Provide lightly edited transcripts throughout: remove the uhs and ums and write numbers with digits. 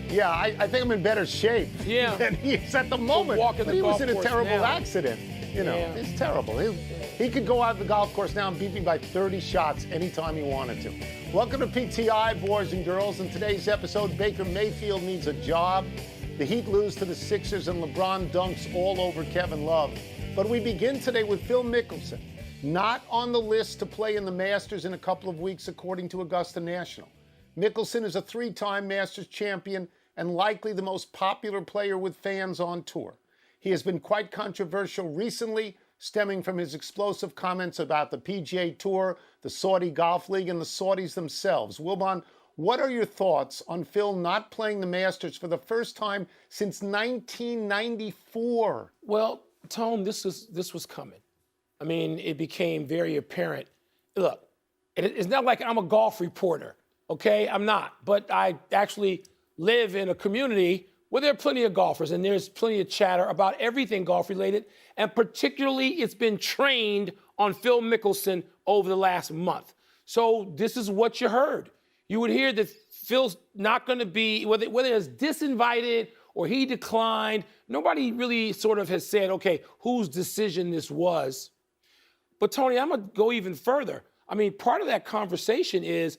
Yeah, I think I'm in better shape than he is at the moment. But he was in a terrible accident. You know, it's terrible. He could go out the golf course now and beat me by 30 shots anytime he wanted to. Welcome to PTI, boys and girls. In today's episode, Baker Mayfield needs a job. The Heat lose to the Sixers, and LeBron dunks all over Kevin Love. But we begin today with Phil Mickelson, not on the list to play in the Masters in a couple of weeks, according to Augusta National. Mickelson is a three-time Masters champion and likely the most popular player with fans on tour. He has been quite controversial recently, stemming from his explosive comments about the PGA Tour, the Saudi Golf League, and the Saudis themselves. Wilbon, what are your thoughts on Phil not playing the Masters for the first time since 1994? Well, Tone, this was coming. I mean, it became very apparent. Look, it's not like I'm a golf reporter, okay? I'm not. But I actually live in a community where there are plenty of golfers, and there's plenty of chatter about everything golf-related, and particularly it's been trained on Phil Mickelson over the last month. So this is what you heard. You would hear that Phil's not going to be, whether it's disinvited or he declined, nobody really sort of has said, okay, whose decision this was. But, Tony, I'm going to go even further. I mean, part of that conversation is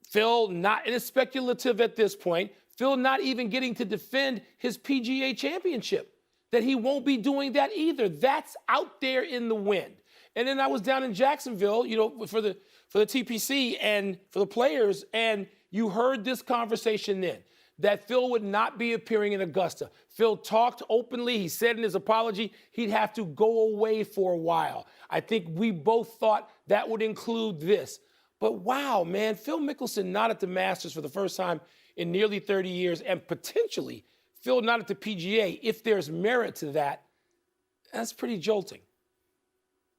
Phil not, and it's speculative at this point, Phil not even getting to defend his PGA championship, that he won't be doing that either. That's out there in the wind. And then I was down in Jacksonville, you know, for the TPC and for the players, and you heard this conversation then, that Phil would not be appearing in Augusta. Phil talked openly. He said in his apology he'd have to go away for a while. I think we both thought that would include this. But wow, man, Phil Mickelson not at the Masters for the first time in nearly 30 years, and potentially Phil not at the PGA, if there's merit to that, that's pretty jolting.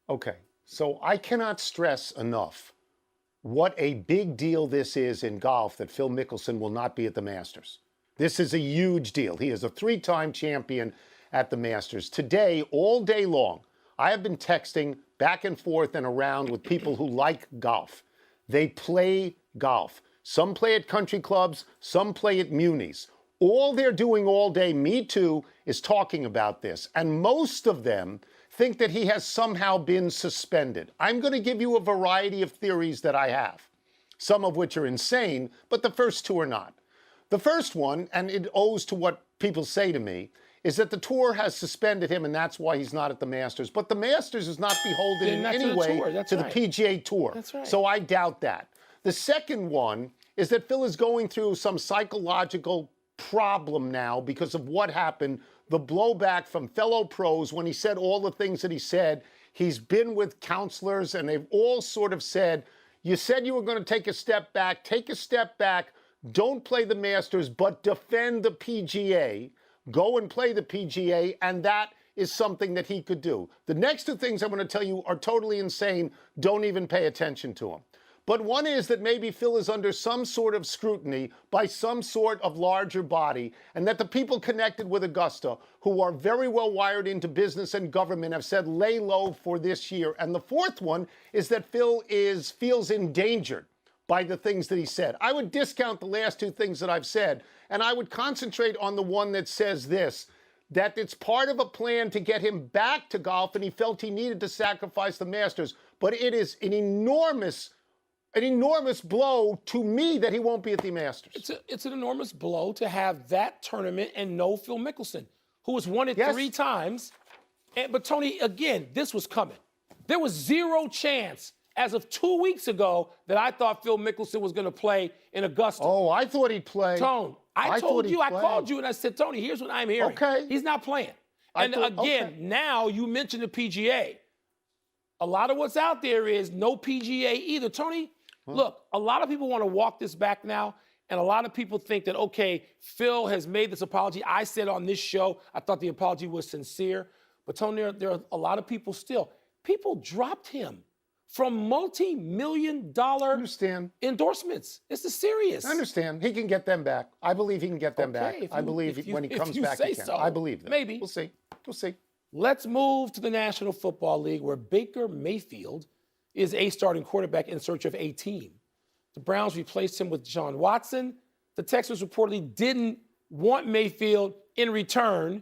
Okay, so I cannot stress enough what a big deal this is in golf that Phil Mickelson will not be at the Masters. This is a huge deal. He is a three-time champion at the Masters. Today, all day long, I have been texting back and forth and around with people who like golf. They play golf. Some play at country clubs, some play at munis. All they're doing all day, me too, is talking about this. And most of them think that he has somehow been suspended. I'm going to give you a variety of theories that I have, some of which are insane, but the first two are not. The first one, and it owes to what people say to me, is that the tour has suspended him and that's why he's not at the Masters. But the Masters is not beholden in any way to the PGA Tour. That's right. So I doubt that. The second one is that Phil is going through some psychological problem now because of what happened, the blowback from fellow pros when he said all the things that he said. He's been with counselors and they've all sort of said, you said you were going to take a step back, don't play the Masters, but defend the PGA. Go and play the PGA, and that is something that he could do. The next two things I'm going to tell you are totally insane. Don't even pay attention to them. But one is that maybe Phil is under some sort of scrutiny by some sort of larger body, and that the people connected with Augusta, who are very well wired into business and government, have said lay low for this year. And the fourth one is that Phil feels endangered by the things that he said. I would discount the last two things that I've said, and I would concentrate on the one that says this, that it's part of a plan to get him back to golf, and he felt he needed to sacrifice the Masters. But it is an enormous blow to me that he won't be at the Masters. It's an enormous blow to have that tournament and no Phil Mickelson, who has won it 3 times. But, Tony, again, this was coming. There was zero chance as of 2 weeks ago that I thought Phil Mickelson was going to play in Augusta. Oh, I thought he'd play. Tone, I told you, I called you and I said, Tony, here's what I'm hearing. Okay. He's not playing. And now you mentioned the PGA. A lot of what's out there is no PGA either. Tony, look, a lot of people want to walk this back now, and a lot of people think that, okay, Phil has made this apology. I said on this show, I thought the apology was sincere. But, Tony, there are a lot of people still. People dropped him from multi-million-dollar endorsements. This is serious. I understand. He can get them back. I believe he can get them back. I believe when he comes back, he can. So. I believe that. Maybe. We'll see. We'll see. Let's move to the National Football League, where Baker Mayfield is a starting quarterback in search of a team. The Browns replaced him with Deshaun Watson. The Texans reportedly didn't want Mayfield in return.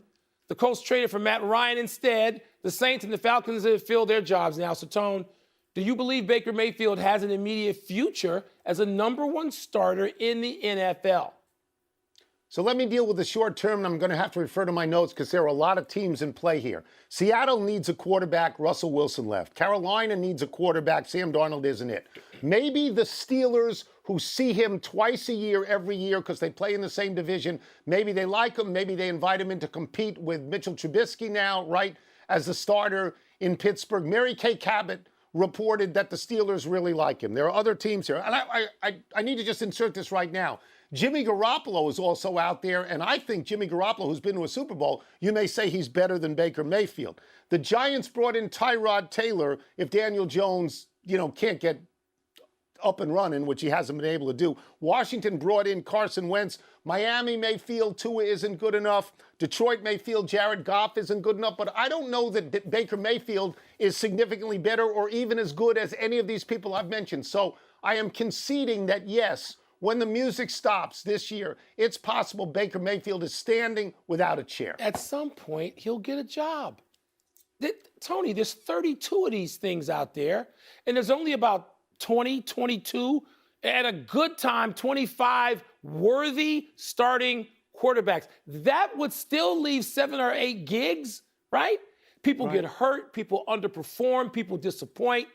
The Colts traded for Matt Ryan instead. The Saints and the Falcons have filled their jobs now. So, Tone, do you believe Baker Mayfield has an immediate future as a #1 starter in the NFL? So let me deal with the short term, and I'm going to have to refer to my notes because there are a lot of teams in play here. Seattle needs a quarterback. Russell Wilson left. Carolina needs a quarterback. Sam Darnold isn't it. Maybe the Steelers, who see him twice a year, every year, because they play in the same division, maybe they like him. Maybe they invite him in to compete with Mitchell Trubisky now, right, as the starter in Pittsburgh. Mary Kay Cabot reported that the Steelers really like him. There are other teams here. And I need to just insert this right now. Jimmy Garoppolo is also out there, and I think Jimmy Garoppolo, who's been to a Super Bowl, you may say he's better than Baker Mayfield. The Giants brought in Tyrod Taylor if Daniel Jones, can't get up and running, which he hasn't been able to do. Washington brought in Carson Wentz. Miami may feel Tua isn't good enough. Detroit may feel Jared Goff isn't good enough, but I don't know that Baker Mayfield is significantly better or even as good as any of these people I've mentioned. So I am conceding that, yes, when the music stops this year, it's possible Baker Mayfield is standing without a chair. At some point, he'll get a job. Tony, there's 32 of these things out there, and there's only about 20, 22, at a good time, 25 worthy starting quarterbacks. That would still leave 7 or 8 gigs, right? People get hurt, people underperform, people disappoint.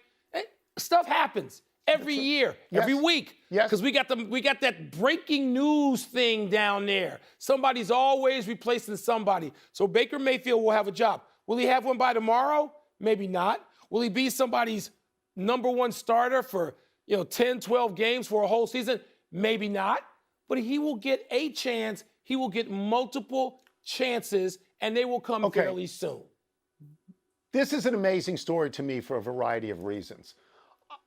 Stuff happens. Every year, every week, because we got that breaking news thing down there. Somebody's always replacing somebody. So Baker Mayfield will have a job. Will he have one by tomorrow? Maybe not. Will he be somebody's #1 starter for 10, 12 games for a whole season? Maybe not. But he will get a chance. He will get multiple chances, and they will come fairly soon. This is an amazing story to me for a variety of reasons.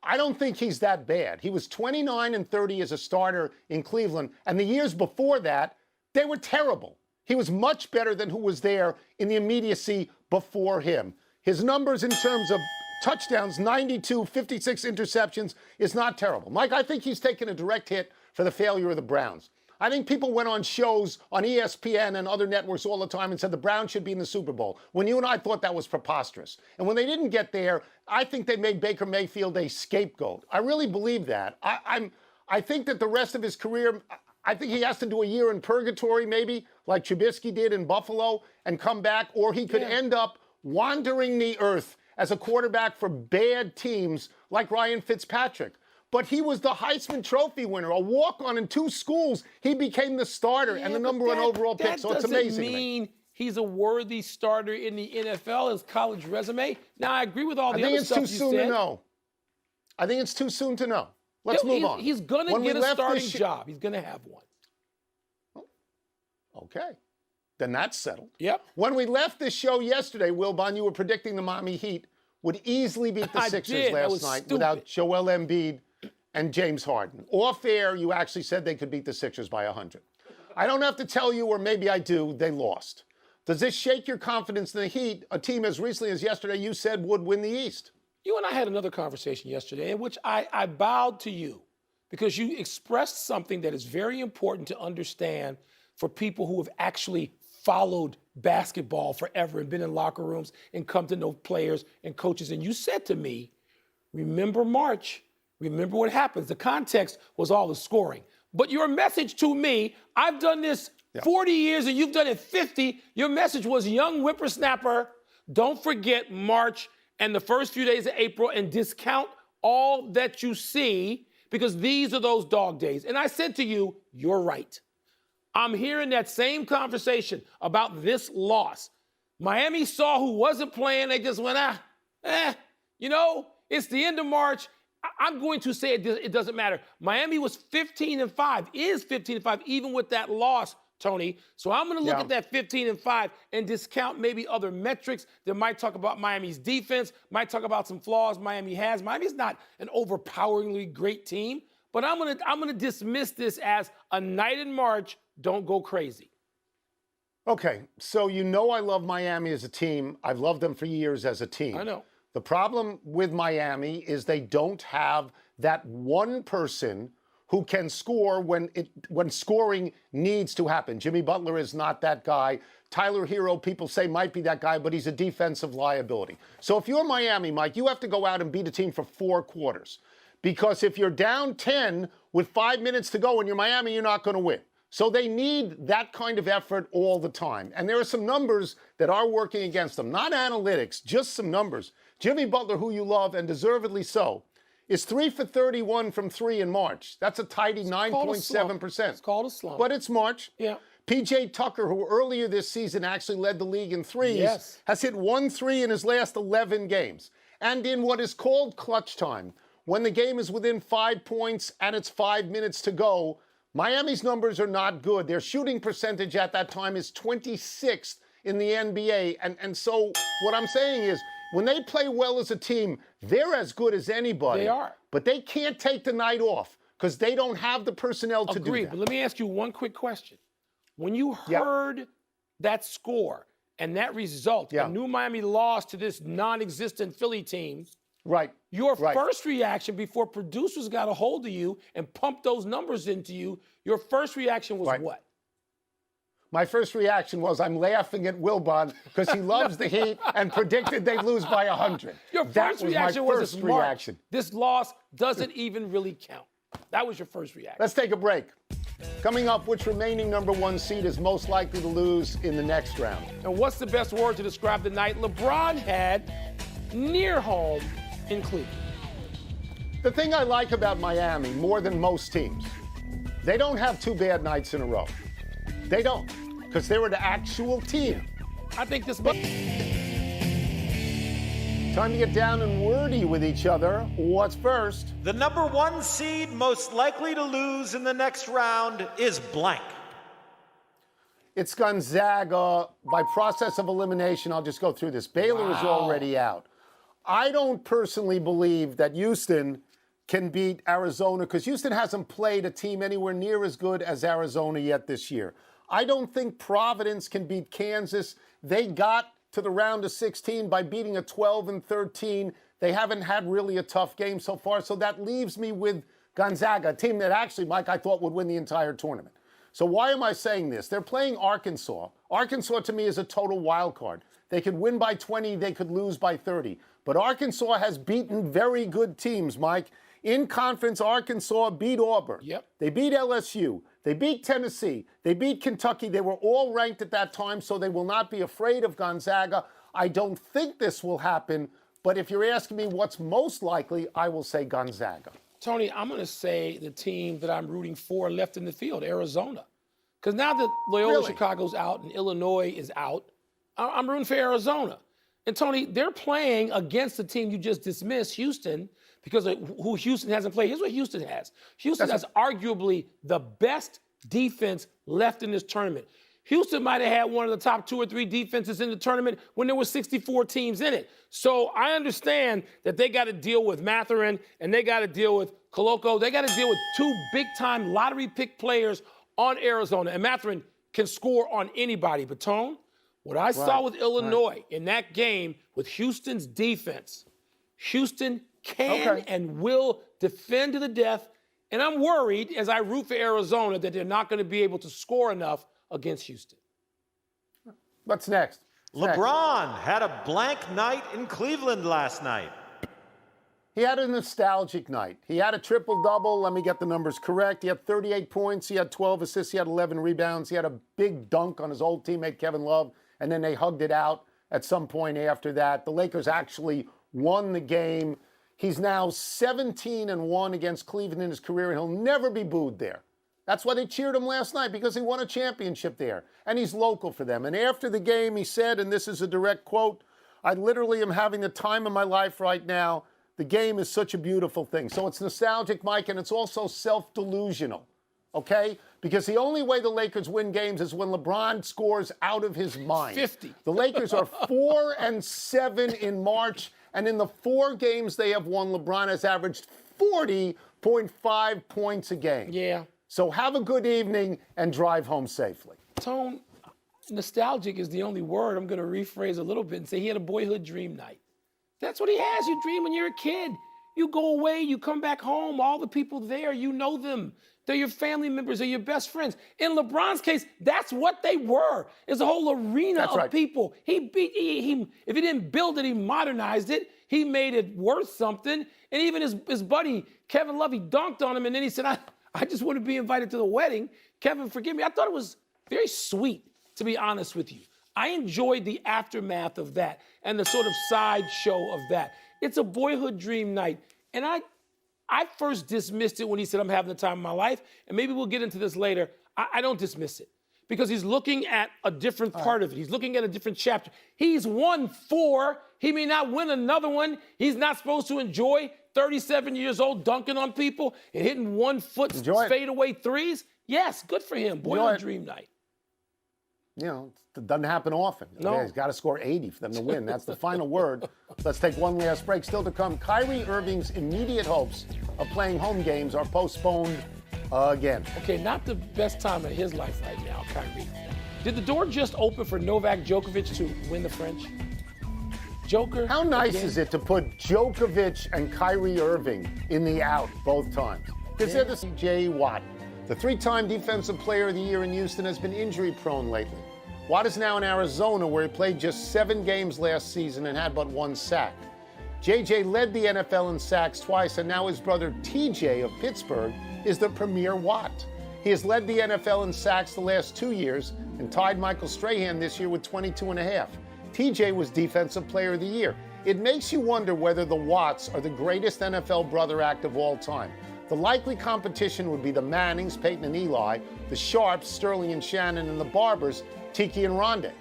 I don't think he's that bad. He was 29-30 as a starter in Cleveland, and the years before that, they were terrible. He was much better than who was there in the immediacy before him. His numbers in terms of touchdowns, 92, 56 interceptions, is not terrible. Mike, I think he's taken a direct hit for the failure of the Browns. I think people went on shows on ESPN and other networks all the time and said the Browns should be in the Super Bowl, when you and I thought that was preposterous. And when they didn't get there, I think they made Baker Mayfield a scapegoat. I really believe that. I think that the rest of his career, I think he has to do a year in purgatory maybe, like Trubisky did in Buffalo, and come back, or he could end up wandering the earth as a quarterback for bad teams like Ryan Fitzpatrick. But he was the Heisman Trophy winner, a walk-on in 2 schools. He became the starter and the #1 overall pick, so it's amazing. That doesn't mean he's a worthy starter in the NFL, his college resume. Now, I agree with all the other stuff you said. I think it's too soon to know. I think it's too soon to know. Let's move on. He's going to get a starting job. He's going to have one. Okay. Then that's settled. Yep. When we left this show yesterday, Wilbon, you were predicting the Miami Heat would easily beat the Sixers last night without Joel Embiid and James Harden. Off air, you actually said they could beat the Sixers by 100. I don't have to tell you, or maybe I do, they lost. Does this shake your confidence in the Heat, a team as recently as yesterday you said would win the East? You and I had another conversation yesterday in which I bowed to you because you expressed something that is very important to understand for people who have actually followed basketball forever and been in locker rooms and come to know players and coaches. And you said to me, remember March. Remember what happens. The context was all the scoring. But your message to me, I've done this 40 years and you've done it 50. Your message was, young whippersnapper, don't forget March and the first few days of April and discount all that you see because these are those dog days. And I said to you, you're right. I'm hearing that same conversation about this loss. Miami saw who wasn't playing. They just went, it's the end of March. I'm going to say it doesn't matter. Miami was 15-5, is 15-5, even with that loss, Tony. So I'm going to look at that 15-5 and discount maybe other metrics that might talk about Miami's defense, might talk about some flaws Miami has. Miami's not an overpoweringly great team, but I'm going to dismiss this as a night in March. Don't go crazy. Okay, so I love Miami as a team. I've loved them for years as a team. I know. The problem with Miami is they don't have that one person who can score when scoring needs to happen. Jimmy Butler is not that guy. Tyler Hero, people say, might be that guy, but he's a defensive liability. So if you're Miami, Mike, you have to go out and beat a team for 4 quarters. Because if you're down 10 with 5 minutes to go and you're Miami, you're not going to win. So they need that kind of effort all the time. And there are some numbers that are working against them. Not analytics, just some numbers. Jimmy Butler, who you love, and deservedly so, is 3 for 31 from 3 in March. That's a tidy 9.7%. It's called a slump. But it's March. Yeah. P.J. Tucker, who earlier this season actually led the league in threes, has hit 1 3 in his last 11 games. And in what is called clutch time, when the game is within 5 points and it's 5 minutes to go, Miami's numbers are not good. Their shooting percentage at that time is 26th in the NBA. And so what I'm saying is, when they play well as a team, they're as good as anybody. They are. But they can't take the night off because they don't have the personnel to do that. Agreed, but let me ask you one quick question. When you heard that score and that result, and New Miami lost to this non-existent Philly team, your first reaction before producers got a hold of you and pumped those numbers into you, your first reaction was what? My first reaction was I'm laughing at Wilbon because he loves the Heat and predicted they'd lose by 100. Your first reaction was this reaction. This loss doesn't even really count. That was your first reaction. Let's take a break. Coming up, which remaining #1 seed is most likely to lose in the next round? And what's the best word to describe the night LeBron had near home in Cleveland? The thing I like about Miami more than most teams, they don't have 2 bad nights in a row. They don't, because they're an actual team. I think this. Time to get down and wordy with each other. What's first? The #1 seed most likely to lose in the next round is blank. It's Gonzaga. By process of elimination, I'll just go through this. Baylor is already out. I don't personally believe that Houston can beat Arizona because Houston hasn't played a team anywhere near as good as Arizona yet this year. I don't think Providence can beat Kansas. They got to the round of 16 by beating a 12-13. They haven't had really a tough game so far, so that leaves me with Gonzaga, a team that actually, Mike, I thought would win the entire tournament. So why am I saying this? They're playing Arkansas. Arkansas, to me, is a total wild card. They could win by 20, they could lose by 30. But Arkansas has beaten very good teams, Mike. In conference, Arkansas beat Auburn. They beat LSU. They beat Tennessee. They beat Kentucky. They were all ranked at that time, so they will not be afraid of Gonzaga. I don't think this will happen, but if you're asking me what's most likely, I will say Gonzaga. Tony, I'm going to say the team that I'm rooting for left in the field, Arizona. Because now that Loyola Chicago's out and Illinois is out, I'm rooting for Arizona. And Tony, they're playing against the team you just dismissed, Houston, because of who Houston hasn't played. Here's what Houston has. Houston has arguably the best defense left in this tournament. Houston might have had one of the top 2 or 3 defenses in the tournament when there were 64 teams in it. So I understand that they got to deal with Mathurin and they got to deal with Koloko. They got to deal with 2 big-time lottery pick players on Arizona. And Mathurin can score on anybody. But, Tone, what I saw with Illinois in that game with Houston's defense, Houston can and will defend to the death. And I'm worried, as I root for Arizona, that they're not going to be able to score enough against Houston. What's next? LeBron had a blank night in Cleveland last night. He had a nostalgic night. He had a triple-double. Let me get the numbers correct. He had 38 points. He had 12 assists. He had 11 rebounds. He had a big dunk on his old teammate, Kevin Love, and then they hugged it out at some point after that. The Lakers actually won the game. He's now 17-1 against Cleveland in his career, and he'll never be booed there. That's why they cheered him last night, because he won a championship there, and he's local for them. And after the game, he said, and this is a direct quote, "I literally am having the time of my life right now. The game is such a beautiful thing." So it's nostalgic, Mike, and it's also self-delusional, okay? Because the only way the Lakers win games is when LeBron scores out of his mind. 50. The Lakers are 4-7 in March, and in the 4 games they have won, LeBron has averaged 40.5 points a game. Yeah. So have a good evening and drive home safely. Tone, nostalgic is the only word. I'm going to rephrase a little bit and say he had a boyhood dream night. That's what he has. You dream when you're a kid. You go away, you come back home, all the people there, you know them. They're your family members, they're your best friends. In LeBron's case, that's what they were. It's a whole arena of people. If he didn't build it, he modernized it. He made it worth something. And even his buddy, Kevin Love, he dunked on him, and then he said, I just want to be invited to the wedding. Kevin, forgive me. I thought it was very sweet, to be honest with you. I enjoyed the aftermath of that and the sort of sideshow of that. It's a boyhood dream night. And I first dismissed it when he said, I'm having the time of my life. And maybe we'll get into this later. I don't dismiss it because he's looking at a different part of it. He's looking at a different chapter. He's won 4. He may not win another one. He's not supposed to enjoy 37 years old dunking on people and hitting 1-foot fadeaway threes. Yes, good for him. Boyhood dream night. You know, it doesn't happen often. No. He's got to score 80 for them to win. That's the final word. Let's take one last break. Still to come, Kyrie Irving's immediate hopes of playing home games are postponed again. Okay, not the best time of his life right now, Kyrie. Did the door just open for Novak Djokovic to win the French? Joker? How nice is it to put Djokovic and Kyrie Irving in the out both times? Because they're the J. Watt. The 3-time Defensive Player of the Year in Houston has been injury-prone lately. Watt is now in Arizona, where he played just 7 games last season and had but 1 sack. JJ led the NFL in sacks twice, and now his brother TJ of Pittsburgh is the premier Watt. He has led the NFL in sacks the last 2 years and tied Michael Strahan this year with 22.5. TJ was Defensive Player of the Year. It makes you wonder whether the Watts are the greatest NFL brother act of all time. The likely competition would be the Mannings, Peyton and Eli, the Sharps, Sterling and Shannon, and the Barbers, Tiki and Rondé.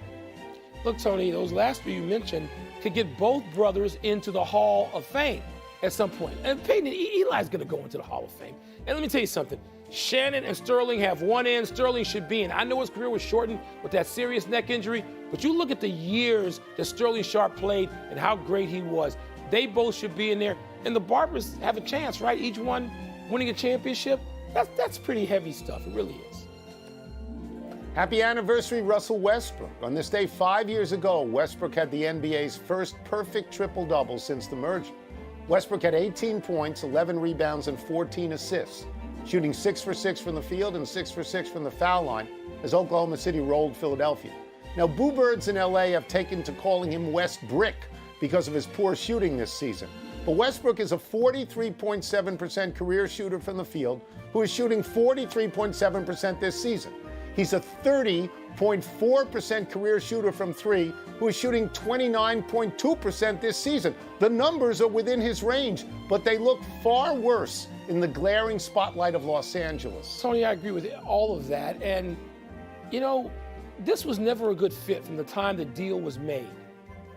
Look, Tony, those last 3 you mentioned could get both brothers into the Hall of Fame at some point. And Peyton and Eli's going to go into the Hall of Fame. And let me tell you something. Shannon and Sterling have one in. Sterling should be in. I know his career was shortened with that serious neck injury, but you look at the years that Sterling Sharp played and how great he was. They both should be in there. And the Barbers have a chance, right? Each one winning a championship. That's pretty heavy stuff. It really is. Happy anniversary, Russell Westbrook. On this day 5 years ago, Westbrook had the NBA's first perfect triple-double since the merger. Westbrook had 18 points, 11 rebounds, and 14 assists, shooting 6 for 6 from the field and 6 for 6 from the foul line as Oklahoma City rolled Philadelphia. Now, Boo Birds in LA have taken to calling him West Brick because of his poor shooting this season. But Westbrook is a 43.7% career shooter from the field who is shooting 43.7% this season. He's a 30.4% career shooter from 3 who is shooting 29.2% this season. The numbers are within his range, but they look far worse in the glaring spotlight of Los Angeles. Tony, I agree with all of that. And, you know, this was never a good fit from the time the deal was made.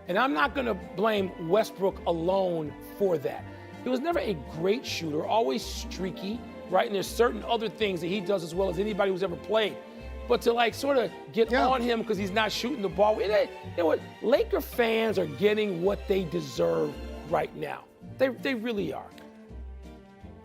And I'm not going to blame Westbrook alone for that. He was never a great shooter, always streaky, right? And there's certain other things that he does as well as anybody who's ever played. But to like sort of get on him because he's not shooting the ball, you know what? Laker fans are getting what they deserve right now. They really are.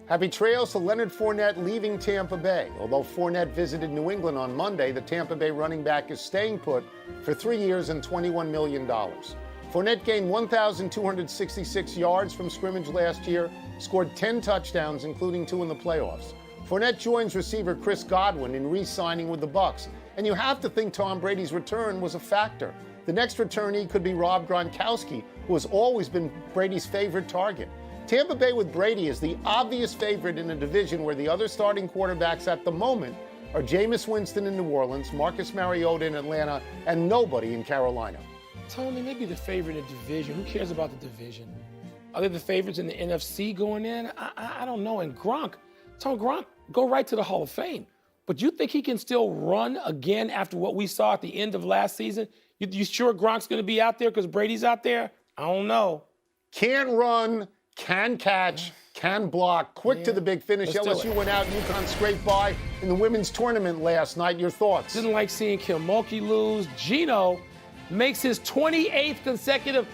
Happy trails to Leonard Fournette leaving Tampa Bay. Although Fournette visited New England on Monday, the Tampa Bay running back is staying put for 3 years and $21 million. Fournette gained 1,266 yards from scrimmage last year, scored 10 touchdowns, including 2 in the playoffs. Fournette joins receiver Chris Godwin in re-signing with the Bucs, and you have to think Tom Brady's return was a factor. The next returnee could be Rob Gronkowski, who has always been Brady's favorite target. Tampa Bay with Brady is the obvious favorite in a division where the other starting quarterbacks at the moment are Jameis Winston in New Orleans, Marcus Mariota in Atlanta, and nobody in Carolina. Tony, maybe the favorite in the division. Who cares about the division? Are they the favorites in the NFC going in? I don't know. And Gronk, go right to the Hall of Fame. But you think he can still run again after what we saw at the end of last season? You sure Gronk's going to be out there because Brady's out there? I don't know. Can run, can catch, can block, quick to the big finish. LSU went out, UConn scraped by in the women's tournament last night. Your thoughts? Didn't like seeing 𝐏𝐚𝐫𝐫𝐫𝐮 lose. Gino makes his 28th consecutive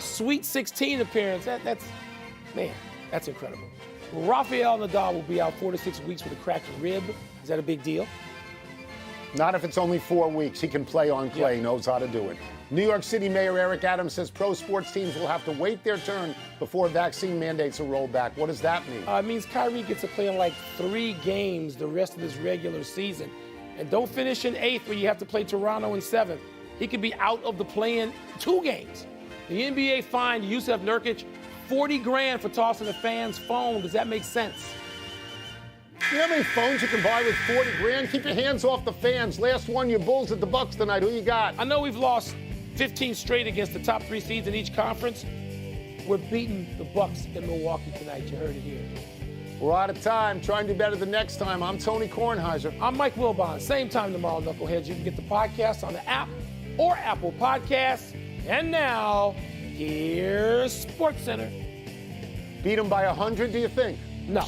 Sweet 16 appearance. That's incredible. Rafael Nadal will be out 4 to 6 weeks with a cracked rib. Is that a big deal? Not if it's only 4 weeks. He can play on clay, knows how to do it. New York City Mayor Eric Adams says pro sports teams will have to wait their turn before vaccine mandates are rolled back. What does that mean? It means Kyrie gets to play in like 3 games the rest of this regular season. And don't finish in 8th where you have to play Toronto in 7th. He could be out of the play-in 2 games. The NBA fined Yusuf Nurkic $40,000 for tossing a fan's phone. Does that make sense? You know how many phones you can buy with $40,000? Keep your hands off the fans. Last one, your Bulls at the Bucks tonight. Who you got? I know we've lost 15 straight against the top 3 seeds in each conference. We're beating the Bucks in Milwaukee tonight. You heard it here. We're out of time. Try and do better the next time. I'm Tony Kornheiser. I'm Mike Wilbon. Same time tomorrow, Knuckleheads. You can get the podcast on the app or Apple Podcasts. And now, here's SportsCenter. Beat them by 100, do you think? No.